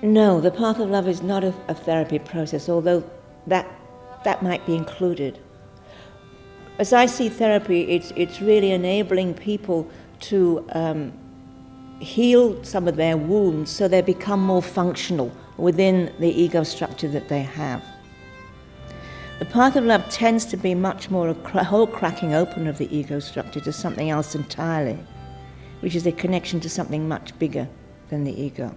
No, the path of love is not a therapy process, although that might be included. As I see therapy, it's really enabling people to heal some of their wounds so they become more functional within the ego structure that they have. The path of love tends to be much more a whole cracking open of the ego structure to something else entirely, which is a connection to something much bigger than the ego.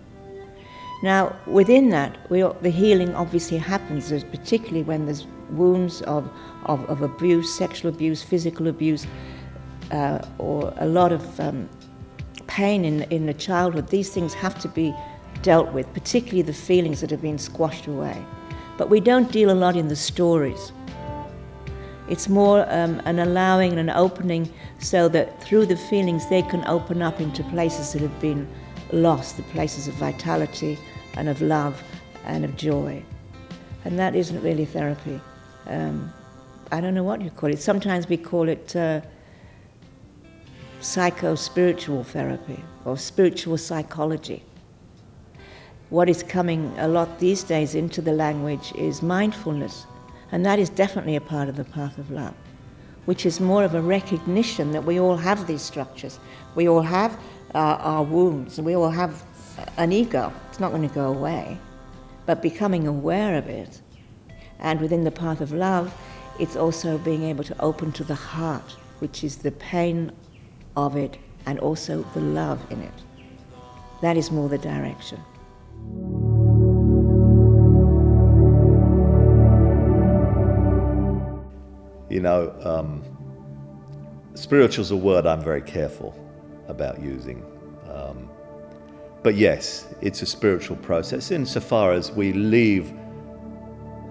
Now, within that, the healing obviously happens, particularly when there's wounds of abuse, sexual abuse, physical abuse, or a lot of pain in the childhood. These things have to be dealt with, particularly the feelings that have been squashed away. But we don't deal a lot in the stories. It's more an allowing and an opening so that through the feelings they can open up into places that have been lost, the places of vitality and of love and of joy. And that isn't really therapy. I don't know what you call it. Sometimes we call it psycho-spiritual therapy or spiritual psychology. What is coming a lot these days into the language is mindfulness, and that is definitely a part of the path of love, which is more of a recognition that we all have these structures. We all have our wounds, and we all have an ego. It's not going to go away. But becoming aware of it, and within the path of love, it's also being able to open to the heart, which is the pain of it and also the love in it. That is more the direction. You know, spiritual is a word I'm very careful about using. But yes, it's a spiritual process insofar as we leave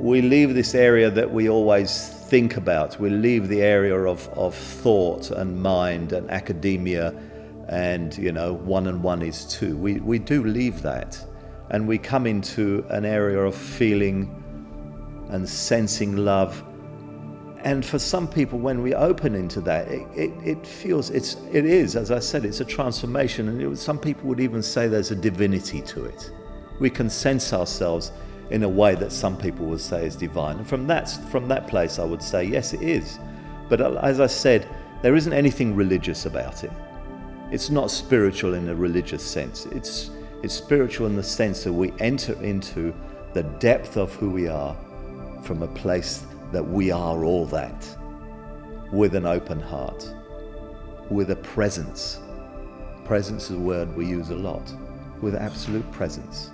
this area that we always think about. We leave the area of thought and mind and academia and, you know, 1 and 1 is 2. We do leave that, and we come into an area of feeling and sensing love. And for some people, when we open into that, it feels, it is, as I said, it's a transformation. And some people would even say there's a divinity to it. We can sense ourselves in a way that some people would say is divine. And from that place, I would say, yes, it is. But as I said, there isn't anything religious about it. It's not spiritual in a religious sense. It's spiritual in the sense that we enter into the depth of who we are from a place that we are all that, with an open heart, with a presence. Presence is a word we use a lot, with absolute presence.